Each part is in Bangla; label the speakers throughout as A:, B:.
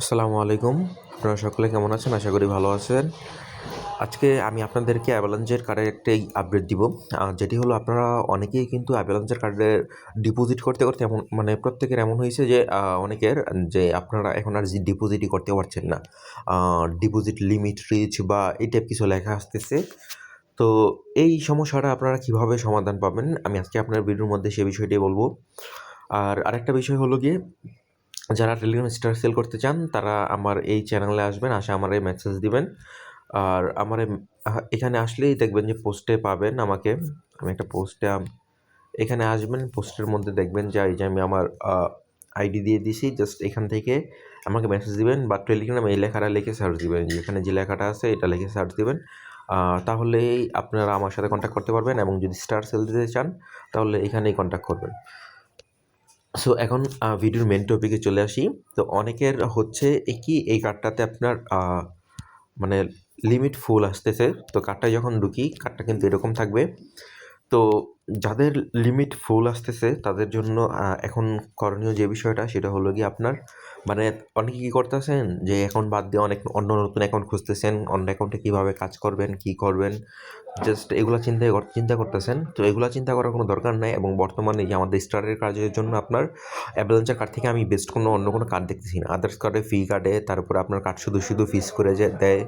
A: আসসালামু আলাইকুম। আপনারা সকলে কেমন আছেন? আশা করি ভালো আছেন। আজকে আমি আপনাদেরকে অ্যাভালাঞ্চের কার্ডের একটি আপডেট দিব। যেটি হলো আপনারা অনেকেই কিন্তু অ্যাভালাঞ্চের কার্ডে ডিপোজিট করতে এমন প্রত্যেকের এমন হয়েছে যে অনেকের যে আপনারা এখন আর ডিপোজিটই করতে পারছেন না। ডিপোজিট লিমিট রিচ বা এই টাইপ কিছু লেখা আসতেছে। তো এই সমস্যাটা আপনারা কিভাবে সমাধান পাবেন? আমি আজকে আপনার ভিডিওর মধ্যে সে বিষয়টি বলব। আর আরেকটা বিষয় হলো গিয়ে যারা টেলিগ্রাম স্টার সেল করতে চান তারা আমার এই চ্যানেলে আসবেন, আমারে মেসেজ দিবেন। আর আমারে এখানে আসলেই দেখবেন যে পোস্টে পাবেন আমাকে। আমি একটা পোস্টে এখানে আসবেন, পোস্টের মধ্যে দেখবেন যে এই যে আমি আমার আইডি দিয়ে দিছি। জাস্ট এখান থেকে আমাকে মেসেজ দিবেন বা টেলিগ্রামে এই লেখাটা লিখে সার্চ দিবেন। এখানে যে লেখাটা আছে এটা লিখে সার্চ দিবেন। তাহলেই আপনারা আমার সাথে কন্ট্যাক্ট করতে পারবেন এবং যদি স্টার সেল দিতে চান তাহলে এখানেই কন্ট্যাক্ট করবেন। সো এখন ভিডিওর মেন টপিকে চলে আসি। তো অনেকের হচ্ছে এই কার্ডটাতে আপনার মানে লিমিট ফুল আসতেছে। তো কার্ডটা যখন ঢুকি কার্ডটা কিন্তু এরকম থাকবে। তো যাদের লিমিট ফুল আসতেছে তাদের জন্য এখন করণীয় যে বিষয়টা সেটা হলো গিয়ে আপনার মানে অনেকে কী করতেছেন যে অ্যাকাউন্ট বাদ দিয়ে অনেক অন্য নতুন অ্যাকাউন্ট খুঁজতেছেন, অন্য অ্যাকাউন্টে কীভাবে কাজ করবেন, কী করবেন, জাস্ট এগুলো চিন্তা করতেছেন। তো এগুলো চিন্তা করার কোনো দরকার নাই এবং বর্তমানে যে আমাদের স্টারের কাজের জন্য আপনার অ্যাভালাঞ্চের কার্ড থেকে আমি বেস্ট অন্য কোনো কার্ড দেখতেছি না। আদার্স কার্ডে ফি কাটে, তারপরে আপনার কার্ড শুধু ফিস করে যে দেয়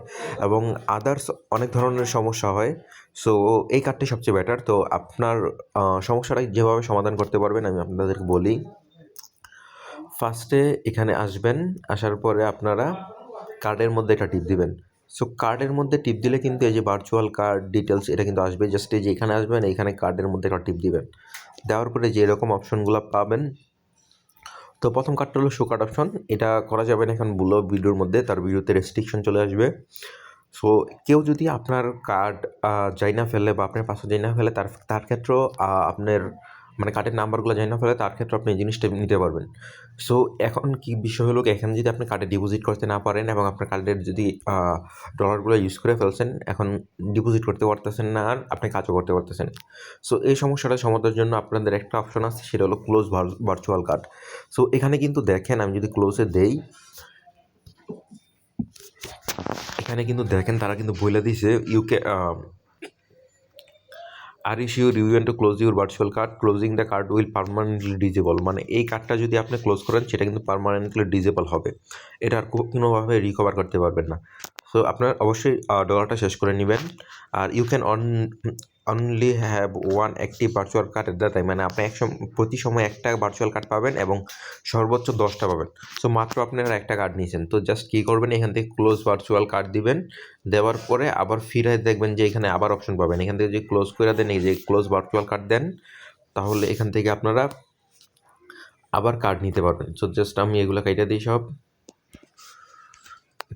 A: এবং আদার্স অনেক ধরনের সমস্যা হয়। সো এই কার্ডটি সবচেয়ে বেটার। তো আপনার সমস্যাটা যেভাবে সমাধান করতে পারবেন আমি আপনাদেরকে বলি। ফার্স্টে এখানে আসবেন, আসার পরে আপনারা কার্ডের মধ্যে এটা টিপ দিবেন। সো কার্ডের মধ্যে টিপ দিলে কিন্তু এই যে ভার্চুয়াল কার্ড ডিটেলস এটা কিন্তু আসবে। জাস্ট এই যে এখানে আসবেন, এইখানে কার্ডের মধ্যে একটা টিপ দিবেন। দেওয়ার পরে যে এরকম অপশনগুলো পাবেন। তো প্রথম কার্ডটা হলো শো কার্ড অপশন। এটা করা যাবে না এখন বললো ভিডিওর মধ্যে, তার ভিডিওতে রেস্ট্রিকশন চলে আসবে। সো কেউ যদি আপনার কার্ড যাই না ফেলে বা আপনার পাসওয়ার্ড যাই না ফেলে তার ক্ষেত্রেও আপনার মানে কার্ডের নাম্বারগুলো যাই না ফেলে তার ক্ষেত্রে আপনি এই জিনিসটা নিতে পারবেন। সো এখন কি বিষয় হলো এখানে যদি আপনি কার্ডে ডিপোজিট করতে না পারেন এবং আপনার কার্ডের যদি ডলারগুলো ইউজ করে ফেলছেন, এখন ডিপোজিট করতে পারতেছেন না আর আপনি কাজও করতে পারতেছেন। সো এই সমস্যাটা সমাধানের জন্য আপনাদের একটা অপশন আছে, সেটা হলো ক্লোজ ভার্চুয়াল কার্ড। সো এখানে কিন্তু দেখেন আমি যদি ক্লোজে দেই, এখানে কিন্তু দেখেন তারা কিন্তু বলে দিছে ইউকে are you want to close your virtual card, closing the card will permanently disable. মানে এই কার্ডটা যদি আপনি ক্লোজ করেন সেটা কিন্তু পারমানেন্টলি ডিজেবল হবে, এটা আর কোনোভাবে রিকভার করতে পারবেন না। সো আপনার অবশ্যই ডলারটা শেষ করে নেবেন। আর you can only have one active virtual card at the time. মানে আপনি প্রতি সময় একটা ভার্চুয়াল কার্ড পাবেন এবং সর্বোচ্চ 10টা পাবেন। সো মাত্র আপনারা একটা কার্ড নিয়েছেন। তো জাস্ট কী করবেন, এখান থেকে ক্লোজ ভার্চুয়াল কার্ড দিবেন। দেওয়ার পরে আবার ফিরে দেখবেন যে এখানে আবার অপশন পাবেন। এখান থেকে যদি ক্লোজ করে দেন, এই যে ক্লোজ ভার্চুয়াল কার্ড দেন, তাহলে এখান থেকে আপনারা আবার কার্ড নিতে পারবেন। সো জাস্ট আমি এগুলো কাইটা দিই সব।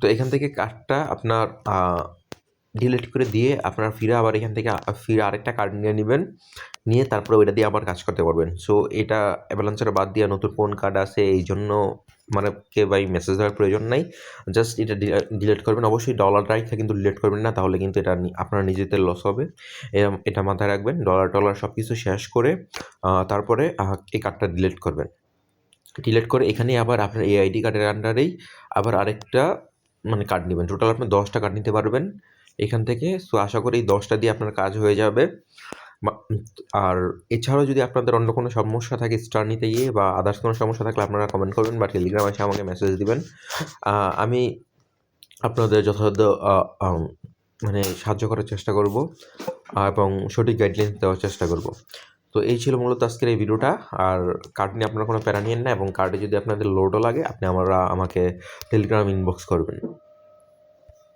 A: তো এখান থেকে কার্ডটা আপনার ডিলিট করে দিয়ে আপনার আবার এখান থেকে আরেকটা কার্ড নিয়ে নেবেন, নিয়ে তারপরে ওইটা দিয়ে আবার কাজ করতে পারবেন। সো এটা অ্যাভালাঞ্চের বাদ দিয়ে নতুন কোন কার্ড আছে এই জন্য মানে ভাই মেসেজ দেওয়ার প্রয়োজন নাই। জাস্ট এটা ডিলিট করবেন। অবশ্যই ডলার রাইটটা কিন্তু ডিলিট করবেন না, তাহলে কিন্তু এটা আপনার নিজেদের লস হবে। এটা মাথায় রাখবেন। ডলার সব কিছু শেষ করে তারপরে এই কার্ডটা ডিলিট করবেন। ডিলিট করে এখানে আবার আপনার এই আইডি কার্ডের আন্ডারেই আবার আরেকটা মানে কার্ড নেবেন। টোটাল আপনি 10টা কার্ড নিতে পারবেন এখান থেকে। সো আশা করি এই 10টা দিয়ে আপনার কাজ হয়ে যাবে। আর এছাড়াও যদি আপনাদের অন্য কোনো সমস্যা থাকে স্টার নিতে গিয়ে বা আদার্স কোনো সমস্যা থাকলে আপনারা কমেন্ট করবেন বা টেলিগ্রাম এসে আমাকে মেসেজ দিবেন। আমি আপনাদের যথাযথ মানে সাহায্য করার চেষ্টা করব এবং সঠিক গাইডলাইন দেওয়ার চেষ্টা করব। তো এই ছিল মূলত আজকের এই ভিডিওটা। আর কার্ড নিয়ে আপনারা কোনো প্যারা নিয়েন না এবং কার্ডে যদি আপনাদের লোডও লাগে আপনি আমাকে টেলিগ্রাম ইনবক্স করবেন।